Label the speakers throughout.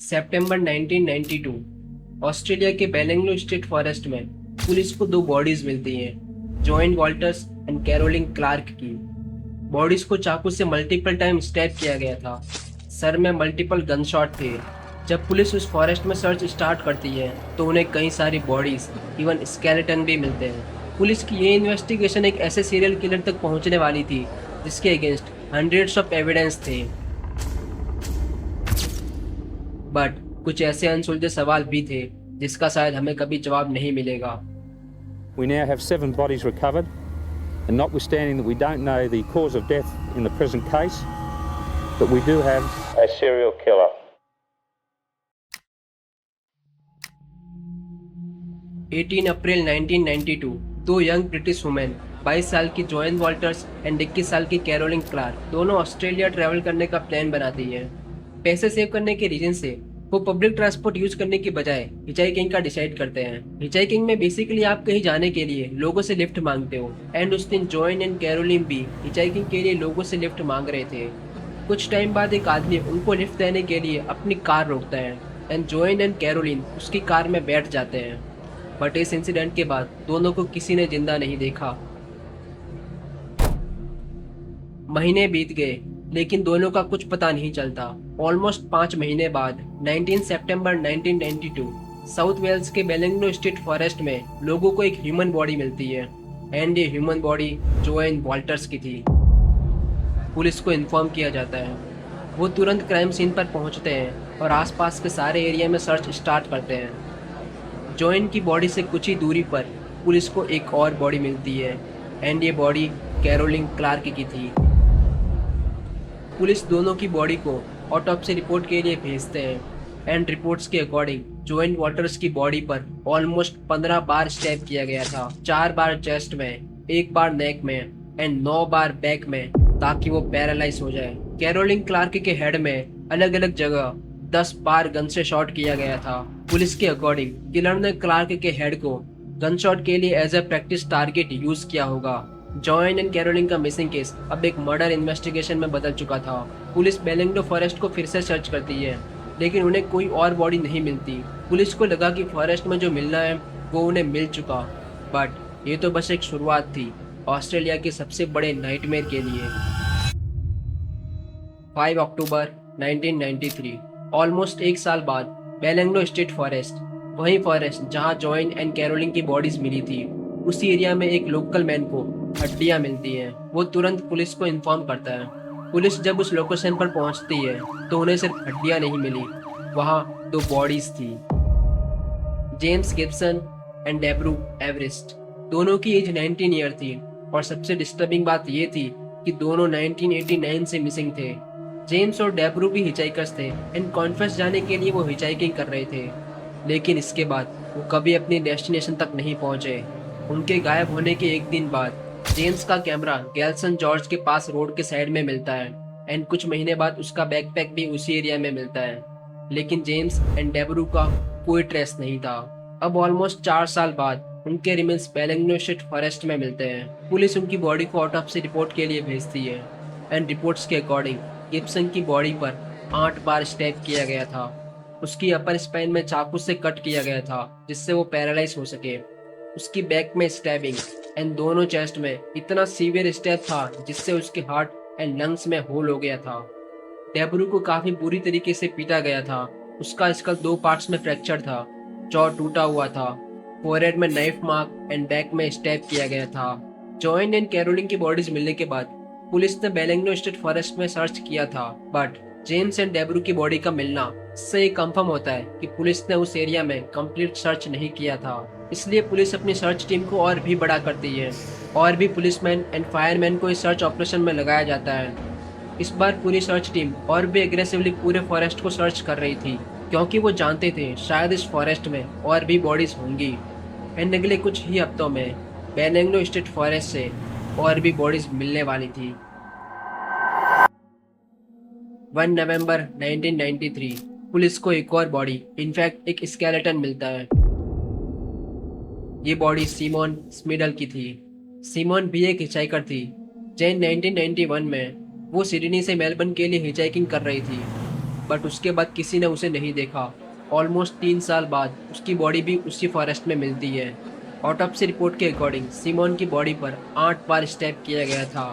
Speaker 1: सितंबर 1992 Australia के Belanglo state forest में police को दो बॉडीज मिलती हैं, Joanne Walters and Caroline Clarke की। बॉडीज को चाकू से मल्टीपल टाइम स्टैब किया गया था। सर में मल्टीपल गन शॉट थे। जब पुलिस उस फॉरेस्ट में सर्च स्टार्ट करती है तो उन्हें कई सारी बॉडीज, इवन स्केलेटन भी मिलते हैं। पुलिस की ये इन्वेस्टिगेशन एक ऐसे सीरियल किलर तक पहुंचने वाली थी जिसके अगेंस्ट हंड्रेड्स ऑफ एविडेंस थे, बट कुछ ऐसे अनसुलझे सवाल भी थे जिसका शायद हमें कभी जवाब नहीं मिलेगा।
Speaker 2: We now have 7 bodies recovered, and notwithstanding that we don't know the cause of death in the present case, but we do have a serial killer.
Speaker 1: 18 अप्रैल 1992 दो यंग ब्रिटिश वुमेन 22 साल की जॉइन वॉल्टर्स एंड 21 साल की Caroline Clark दोनों Australia travel करने का plan बनाती हैं। पैसे सेव करने के रीजन से वो पब्लिक ट्रांसपोर्ट यूज करने की बजाय हिचाइकिंग का डिसाइड करते हैं। हिचाइकिंग में बेसिकली आप कहीं जाने के लिए लोगों से लिफ्ट मांगते हो, एंड उस दिन जॉइन एंड कैरोलिन भी हिचाइकिंग के लिए लोगों से लिफ्ट मांग रहे थे। कुछ टाइम बाद एक आदमी उनको लिफ्ट देने के लिए अपनी कार रोकता है, एंड जॉइन एंड कैरोलिन उसकी कार में बैठ जाते हैं। बट इस इंसिडेंट के बाद दोनों को किसी ने जिंदा नहीं देखा। महीने बीत गए लेकिन दोनों का कुछ पता नहीं चलता। ऑलमोस्ट 5 महीने बाद 19 सितंबर 1992 साउथ वेल्स के बेलेंगलो स्टेट फॉरेस्ट में लोगों को एक ह्यूमन बॉडी मिलती है, एंड ये ह्यूमन बॉडी जोएन वॉल्टर्स की थी। पुलिस को इन्फॉर्म किया जाता है। वो तुरंत क्राइम सीन पर पहुंचते हैं और आसपास के सारे एरिया में सर्च स्टार्ट करते हैं। जॉइन की बॉडी से कुछ ही दूरी पर पुलिस को एक और बॉडी मिलती है, एंड ये बॉडी कैरोलिन क्लार्क की थी। पुलिस दोनों की बॉडी को ऑटोप्सी रिपोर्ट के लिए भेजते हैं, एंड रिपोर्ट्स के अकॉर्डिंग जॉइन वाटर्स की बॉडी पर ऑलमोस्ट 15 बार स्टैब किया गया था। 4 बार चेस्ट में, 1 बार नेक में एंड 9 बार बैक में, ताकि वो पैरालाइज हो जाए। कैरोलिन क्लार्क के हेड में अलग अलग जगह 10 बार गन से शॉट किया गया था। पुलिस के अकॉर्डिंग किलर ने क्लार्क के हेड को गन शॉट के लिए as a practice target use किया होगा। जॉइन एंड कैरोलिन का मिसिंग केस अब एक मर्डर इन्वेस्टिगेशन में बदल चुका था। पुलिस बेलेंगलो फॉरेस्ट को फिर से सर्च करती है, लेकिन उन्हें कोई और बॉडी नहीं मिलती। पुलिस को लगा कि फॉरेस्ट में जो मिलना है वो उन्हें मिल चुका, बट ये तो बस एक शुरुआत थी ऑस्ट्रेलिया के सबसे बड़े नाइटमेयर के लिए। 5 अक्टूबर 1993, ऑलमोस्ट एक साल बाद बेलेंगलो स्टेट फॉरेस्ट, वही फॉरेस्ट जहां जॉइन एंड कैरोलिन की बॉडीज मिली थी, उसी एरिया में एक लोकल मैन को हड्डियां मिलती हैं। वो तुरंत पुलिस को इन्फॉर्म करता है। पुलिस जब उस लोकेशन पर पहुंचती है तो उन्हें सिर्फ हड्डियां नहीं मिली, वहां 2 बॉडीज थी, जेम्स गिब्सन एंड डेब्रू एवरेस्ट। दोनों की एज 19 ईयर थी, और सबसे डिस्टर्बिंग बात ये थी कि दोनों 1989 से मिसिंग थे। जेम्स और डेब्रू भी हिचाइकर्स थे, एंड कॉन्फेस जाने के लिए वो हिचाइकिंग कर रहे थे, लेकिन इसके बाद वो कभी अपनी डेस्टिनेशन तक नहीं पहुंचे। उनके गायब होने के एक दिन बाद जेम्स का कैमरा गैल्सन जॉर्ज के पास रोड के साइड में मिलता है, एंड कुछ महीने बाद उसका बैकपैक भी उसी एरिया में मिलता है, लेकिन जेम्स एंड डेब्रू का कोई ट्रेस नहीं था। अब ऑलमोस्ट 4 साल बाद उनके रिमेन्स बेलेंगलो स्टेट फॉरेस्ट में मिलते हैं। पुलिस उनकी बॉडी को ऑटोप्सी रिपोर्ट के लिए भेजती है, एंड रिपोर्ट्स के अकॉर्डिंग गिब्सन की बॉडी पर 8 बार स्टैब किया गया था। उसकी अपर स्पाइन में चाकू से कट किया गया था जिससे वो पैरालाइज हो सके। उसकी बैक में स्टैबिंग एंड दोनों चेस्ट में इतना सीवियर स्टैब था जिससे उसके हार्ट एंड लंग्स में होल हो गया था। डेब्रू को काफी बुरी तरीके से पीटा गया था। उसका स्कल 2 पार्ट्स में फ्रैक्चर था, जॉ टूटा हुआ था, फोरहेड में नाइफ मार्क एंड बैक में स्टैब किया गया था। जॉइन एंड कैरोलिन की बॉडीज मिलने के बाद पुलिस ने बेलेंगलो स्टेट फॉरेस्ट में सर्च किया था, बट जेम्स एंड डेब्रू की बॉडी का मिलना इससे ये कंफर्म होता है कि पुलिस ने उस एरिया में कंप्लीट सर्च नहीं किया था। इसलिए पुलिस अपनी सर्च टीम को और भी बड़ा करती है, और भी पुलिसमैन एंड फायरमैन को इस सर्च ऑपरेशन में लगाया जाता है। इस बार पूरी सर्च टीम और भी एग्रेसिवली पूरे फॉरेस्ट को सर्च कर रही थी, क्योंकि वो जानते थे शायद इस फॉरेस्ट में और भी बॉडीज होंगी, एंड अगले कुछ ही हफ्तों में बेलेंगलो स्टेट फॉरेस्ट से और भी बॉडीज मिलने वाली थी। 1 नवंबर 1993 पुलिस को एक और बॉडी, इनफैक्ट एक स्केलेटन मिलता है। ये बॉडी सिमोन स्मिडल की थी। सिमोन भी एक हिचाइकर थी। जैन 1991 में वो सिडनी से मेलबर्न के लिए हिचाइकिंग कर रही थी। बट उसके बाद किसी ने उसे नहीं देखा। ऑलमोस्ट 3 साल बाद उसकी बॉडी भी उसी फॉरेस्ट में मिलती है। ऑटोप्सी रिपोर्ट के अकॉर्डिंग सिमोन की बॉडी पर 8 बार स्टैब किया गया था।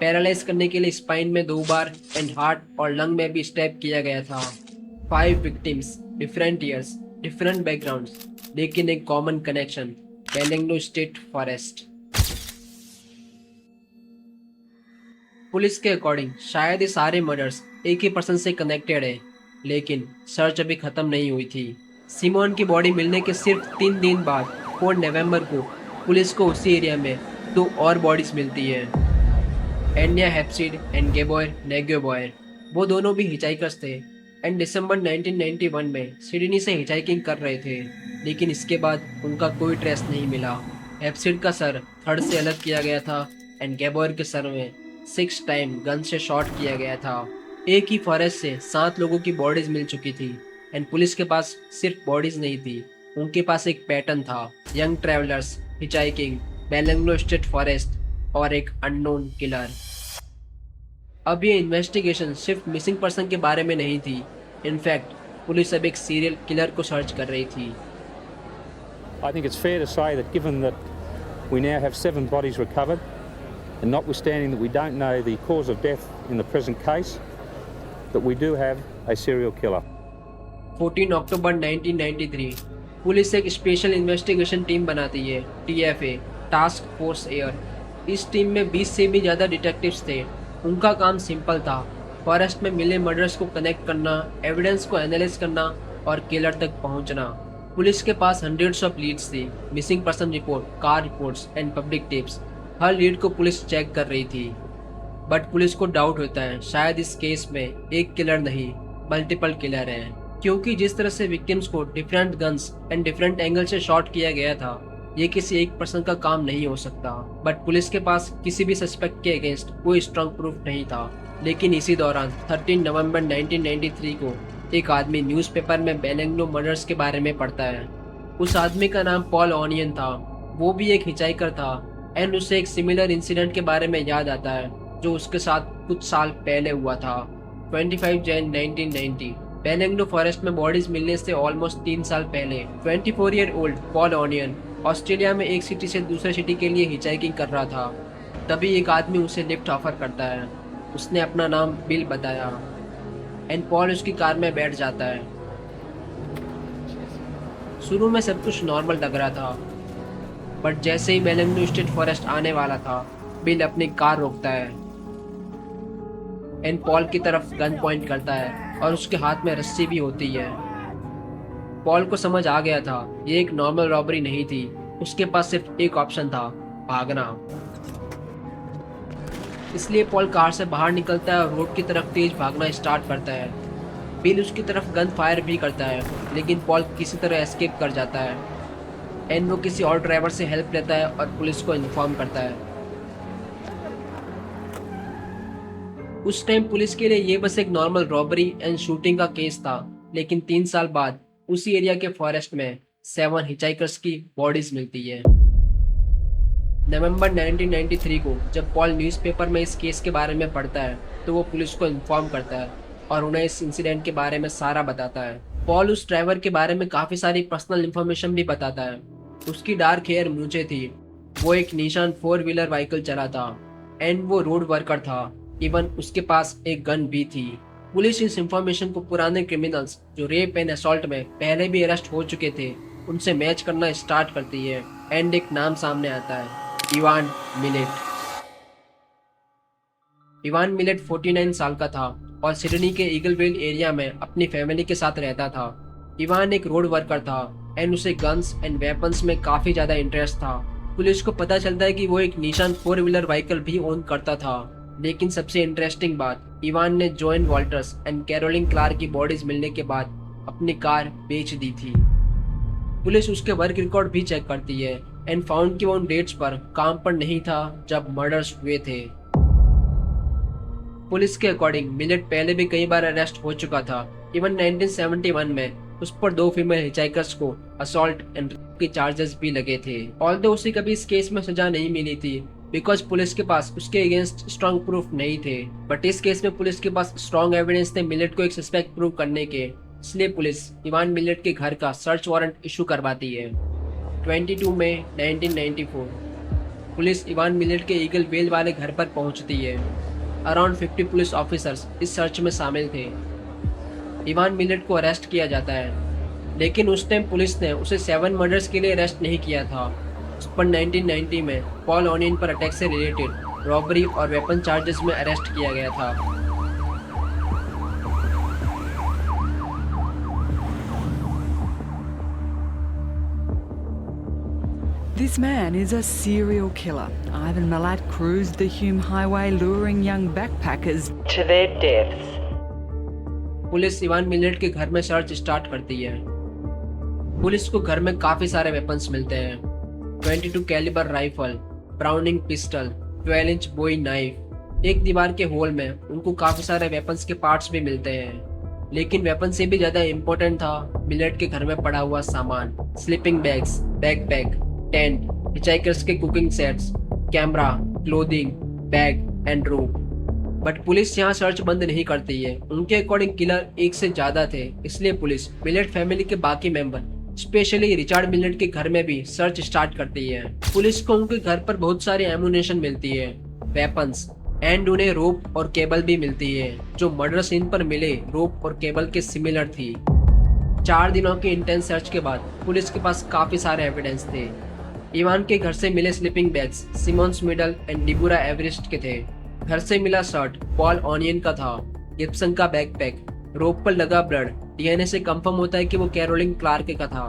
Speaker 1: पैरालाइज करने के लिए स्पाइन में 2 बार एंड हार्ट और लंग में भी स्टैब किया गया था। 5 victims, different years, different backgrounds, लेकिन एक common connection, Belanglo state forest. Police के अकॉर्डिंग शायद ये सारे मर्डर्स एक ही पर्सन से कनेक्टेड है, लेकिन सर्च अभी खत्म नहीं हुई थी। सिमोन की बॉडी मिलने के सिर्फ 3 दिन बाद 4 नवंबर को पुलिस को उसी एरिया में 2 और बॉडीज मिलती है। एन्या हेप्सिड एंड गेबॉयर नेगोबॉयर, वो दोनों भी हिचाइकर्स थे एंड दिसंबर 1991 में सिडनी से हिचाइकिंग कर रहे थे, लेकिन इसके बाद उनका कोई ट्रेस नहीं मिला। हेप्सिड का सर थर्ड से अलग किया गया था एंड गेबॉयर के सर में 6 टाइम गन से शॉट किया गया था। एक ही फॉरेस्ट से 7 लोगों की बॉडीज मिल चुकी थी एंड पुलिस के पास सिर्फ बॉडीज नहीं थी, उनके पास एक पैटर्न था, young travellers, hitchhiking, Belanglo state forest और एक अननोन किलर। अब ये इन्वेस्टिगेशन सिर्फ मिसिंग पर्सन के बारे में नहीं थी, इनफैक्ट पुलिस अब एक सीरियल किलर को सर्च कर रही थी।
Speaker 2: I think it's fair to say that given that we now have 7 bodies recovered, and notwithstanding that we don't know the cause of death in the present case, that we do have a serial killer.
Speaker 1: 14 October 1993 police एक special investigation team बनाती है, TFA, task force air. इस team में 20 से भी ज़्यादा detectives थे। उनका काम सिंपल था, फॉरेस्ट में मिले मर्डर्स को कनेक्ट करना, एविडेंस को एनालाइज करना और किलर तक पहुंचना। पुलिस के पास हंड्रेड्स ऑफ लीड्स थी, missing person report, car reports and public tips. Her lead को पुलिस चेक कर रही थी, बट पुलिस को डाउट होता है शायद इस केस में एक किलर नहीं मल्टीपल किलर हैं, क्योंकि जिस तरह से विक्टिम्स को different guns and different angle से शॉट किया गया था, ये किसी एक पर्सन का काम नहीं हो सकता। बट पुलिस के पास किसी भी सस्पेक्ट के अगेंस्ट कोई स्ट्रॉन्ग प्रूफ नहीं था। लेकिन इसी दौरान 13 नवंबर 1993 को एक आदमी न्यूज़पेपर में बेलेंग्नो मर्डर्स के बारे में पढ़ता है। उस आदमी का नाम पॉल ओनियन था, वो भी एक हिचाइकर था एंड उसे एक सिमिलर इंसिडेंट के बारे में याद आता है जो उसके साथ कुछ साल पहले हुआ था। 25 जैन 1990 बेलेंग्नो फॉरेस्ट में बॉडीज मिलने से ऑलमोस्ट 3 साल पहले 24 year old Paul onion Australia में एक सिटी से दूसरे सिटी के लिए हिचाइकिंग कर रहा था। तभी एक आदमी उसे लिफ्ट ऑफर करता है। उसने अपना नाम बिल बताया एंड पॉल उसकी कार में बैठ जाता है। शुरू में सब कुछ नॉर्मल लग रहा था, बट जैसे ही बेलेंग्नो स्टेट फॉरेस्ट आने वाला था, बिल अपनी कार रोकता है एंड पॉल की तरफ गन पॉइंट करता है और उसके हाथ में रस्सी भी होती है। पॉल को समझ आ गया था ये एक नॉर्मल रॉबरी नहीं थी, उसके पास सिर्फ एक ऑप्शन था, भागना। इसलिए पॉल कार से बाहर निकलता है और रोड की तरफ तेज भागना स्टार्ट करता है। बिल उसकी तरफ गन फायर भी करता है, लेकिन पॉल किसी तरह एस्केप कर जाता है एंड वो किसी और ड्राइवर से हेल्प लेता है और पुलिस को इन्फॉर्म करता है। उस टाइम पुलिस के लिए ये बस एक नॉर्मल रॉबरी एंड शूटिंग का केस था, लेकिन 3 साल बाद उसी एरिया के फॉरेस्ट में 7 हिचाइकर्स की बॉडीज मिलती है। नवंबर 1993 को जब पॉल न्यूज़पेपर में इस केस के बारे में पढ़ता है, तो वो पुलिस को इन्फॉर्म करता है और उन्हें इस इंसिडेंट के बारे में सारा बताता है। पॉल उस ड्राइवर के बारे में काफ़ी सारी पर्सनल इन्फॉर्मेशन भी बताता है। उसकी डार्क हेयर मूंछें थी, वो एक निशान 4 व्हीलर व्हीकल चला था एंड वो रोड वर्कर था। इवन उसके पास एक गन भी थी। पुलिस इस इंफॉर्मेशन को पुराने क्रिमिनल्स जो रेप एंड असॉल्ट में पहले भी अरेस्ट हो चुके थे उनसे मैच करना स्टार्ट करती है एंड एक नाम सामने आता है, इवान मिलेट। इवान मिलेट 49 साल का था और सिडनी के ईगलवेल एरिया में अपनी फैमिली के साथ रहता था। इवान एक रोड वर्कर था एंड उसे गन्स एंड वेपन्स में काफ़ी ज़्यादा इंटरेस्ट था। पुलिस को पता चलता है कि वो एक निशान 4 व्हीलर व्हीकल भी ओन करता था। लेकिन सबसे इंटरेस्टिंग बात, इवान ने John Walters and Caroline Clarke की बॉडीज मिलने के बाद अपनी कार बेच दी थी। पुलिस उसके वर्क रिकॉर्ड भी चेक करती है एंड फाउंड कि वो उन डेट्स पर काम पर नहीं था जब मर्डर्स हुए थे। पुलिस के अकॉर्डिंग मिलेट पहले भी कई बार अरेस्ट हो चुका था। इवन 1971 में उस पर 2 फीमेल हिचाइकर्स को असॉल्ट एंड रेप के चार्जेस भी लगे थे। ऑल्दो उसे कभी इस केस में सजा नहीं मिली थी, बिकॉज पुलिस के पास उसके अगेंस्ट स्ट्रॉन्ग प्रूफ नहीं थे। बट इस केस में पुलिस के पास स्ट्रॉन्ग एविडेंस थे मिलेट को एक सस्पेक्ट प्रूव करने के, इसलिए पुलिस इवान मिलेट के घर का सर्च वारंट इशू करवाती है। 22 मई 1994 पुलिस इवान मिलेट के ईगल वेल वाले घर पर पहुंचती है। अराउंड 50 पुलिस ऑफिसर्स इस सर्च में शामिल थे। इवान मिलेट को अरेस्ट किया जाता है, लेकिन उस टाइम पुलिस ने उसे 7 मर्डर्स के लिए अरेस्ट नहीं किया था। उस पर 1990 में पॉल ऑनियन पर अटैक से रिलेटेड रॉबरी और वेपन चार्जेस में अरेस्ट किया गया था।
Speaker 3: This man is a serial killer. Ivan Milat cruised the Hume Highway luring young backpackers to their deaths.
Speaker 1: Police Ivan millet के घर में सर्च स्टार्ट करती है। पुलिस को घर में काफी सारे वेपन्स मिलते हैं। 22 calibre rifle, Browning pistol, 12 inch Bowie knife. एक दीवार के होल में उनको काफी सारे वेपन्स के पार्ट्स भी मिलते हैं। लेकिन वेपन से भी ज्यादा इम्पोर्टेंट था मिलेट के घर में पड़ा हुआ सामान, sleeping bags, backpack, tent, hitchhikers के cooking sets, camera, clothing, bag and rope. But police यहाँ सर्च बंद नहीं करती है। उनके अकॉर्डिंग किलर एक से ज्यादा थे, इसलिए पुलिस मिलेट फैमिली के बाकी मेंबर स्पेशली रिचार्ड मिलेट के घर में भी सर्च स्टार्ट करती है। पुलिस को उनके घर पर बहुत सारी एमुनेशन मिलती है, वेपन्स एंड उन्हें रोप और केबल भी मिलती है जो मर्डर सीन पर मिले रोप और केबल के सिमिलर थी। 4 दिनों के इंटेंस सर्च के बाद पुलिस के पास काफी सारे एविडेंस थे। इवान के घर से मिले sleeping bags Simone Schmidl and Deborah Everist के थे। घर से मिला शर्ट पॉल ऑनियन का था। गिब्सन का बैकपैक, रोप पर लगा ब्लड डीएनए से कंफर्म होता है कि वो कैरोलिन क्लार्क का था।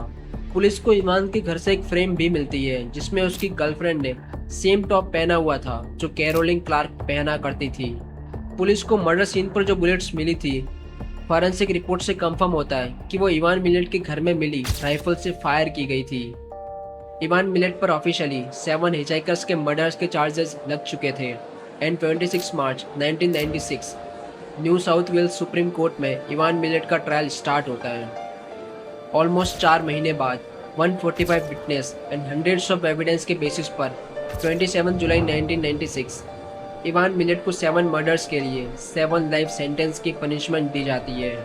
Speaker 1: पुलिस को इवान के घर से एक फ्रेम भी मिलती है जिसमें उसकी गर्लफ्रेंड ने सेम टॉप पहना हुआ था जो कैरोलिन क्लार्क पहना करती थी। पुलिस को मर्डर सीन पर जो बुलेट्स मिली थी, फॉरेंसिक रिपोर्ट से कंफर्म होता है कि वो इवान मिलेट के घर में मिली राइफल से फायर की गई थी। इवान मिलेट पर ऑफिशियली 7 हिचहाइकर्स के मर्डर्स के चार्जेस लग चुके थे एंड 26 मार्च 1996 New South Wales Supreme Court में इवान मिलेट का ट्रायल स्टार्ट होता है। ऑलमोस्ट 4 महीने बाद 145 witness and hundreds of evidence के बेसिस पर 27 जुलाई 1996 इवान मिलेट को 7 मर्डर्स के लिए 7 लाइफ सेंटेंस की पनिशमेंट दी जाती है।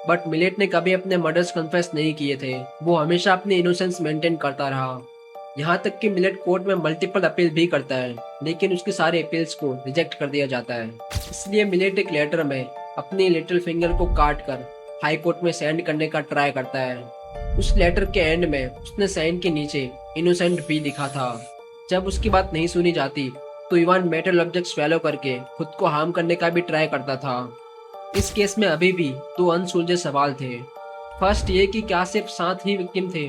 Speaker 1: बट मिलेट ने कभी अपने मर्डर्स कन्फेस नहीं किए थे। वो हमेशा अपनी इनोसेंस मेंटेन करता रहा। यहाँ तक कि मिलेट कोर्ट में मल्टीपल अपील भी करता है, लेकिन उसके सारे अपील्स को रिजेक्ट कर दिया जाता है। इसलिए मिलेट एक लेटर में अपनी लिटिल फिंगर को काट कर हाई कोर्ट में सेंड करने का ट्राई करता है। उस लेटर के एंड में उसने साइन के नीचे इनोसेंट भी लिखा था। जब उसकी बात नहीं सुनी जाती तो इवान मेटल ऑब्जेक्ट स्वेलो करके खुद को हार्म करने का भी ट्राई करता था। इस केस में अभी भी 2 अनसुलझे सवाल थे। फर्स्ट ये कि क्या सिर्फ 7 ही विक्टिम थे,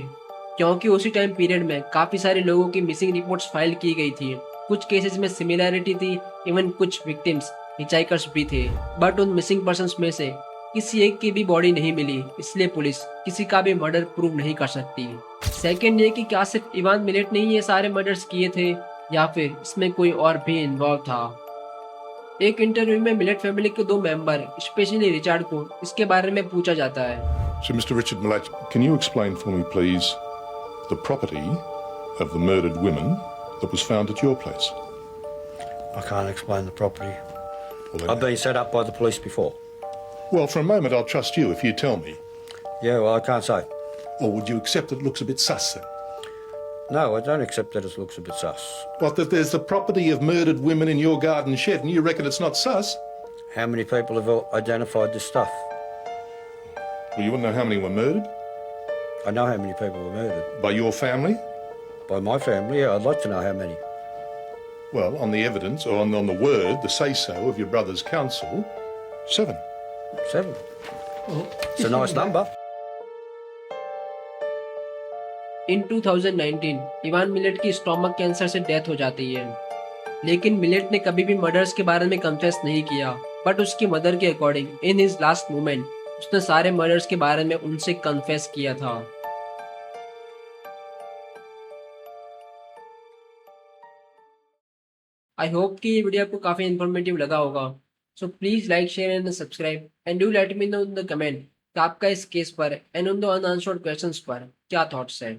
Speaker 1: क्योंकि उसी टाइम पीरियड में काफी सारे लोगों की मिसिंग रिपोर्ट्स फाइल की गई थी। कुछ केसेस में सिमिलैरिटी थी, इवन कुछ विक्टिम्स हिचहाइकर्स भी थे। बट उन मिसिंग पर्सन्स में से किसी एक की भी बॉडी नहीं मिली, इसलिए पुलिस किसी का भी मर्डर प्रूव नहीं कर सकती। सेकेंड ये कि क्या सिर्फ इवान मिलेट ने ये सारे मर्डर्स किए थे या फिर इसमें कोई और भी इन्वॉल्व था। एक इंटरव्यू में मिलेट फैमिली के 2 मेंबर स्पेशली रिचार्ड को इसके बारे में पूछा जाता है।
Speaker 4: So, Mr. Richard Milat, can you explain for me, please, the property of the murdered women that was found at your place?
Speaker 5: I can't explain the property.
Speaker 4: Well, then-
Speaker 5: I've been set up by the police before.
Speaker 4: Well, for a moment, I'll trust you if you tell me.
Speaker 5: Yeah, well, I can't say.
Speaker 4: Or would you accept it looks a bit sus then?
Speaker 5: No, I don't accept that it looks a bit sus.
Speaker 4: What, that there's the property of murdered women in your garden shed and you reckon it's not sus?
Speaker 5: How many people have identified this stuff?
Speaker 4: Well, you wouldn't know how many were murdered?
Speaker 5: I know how many people were murdered.
Speaker 4: By your family?
Speaker 5: By my family, yeah, I'd like to know how many.
Speaker 4: Well, on the evidence, or on the word, the say-so of your brother's counsel, 7.
Speaker 5: 7. It's a nice number.
Speaker 1: In 2019 Ivan millet की stomach cancer से death हो जाती है, लेकिन millet ने कभी भी murders के बारे में कन्फेस नहीं किया। बट उसकी मदर के according in his last moment उसने सारे मर्डर्स के बारे में उनसे कन्फेस किया था। आई होप कि ये वीडियो आपको काफी इंफॉर्मेटिव लगा होगा। So please like, share and subscribe and do let me know in the comment तो आपका इस केस पर एंड उन दो अनआंसर्ड क्वेश्चंस पर क्या थॉट्स है?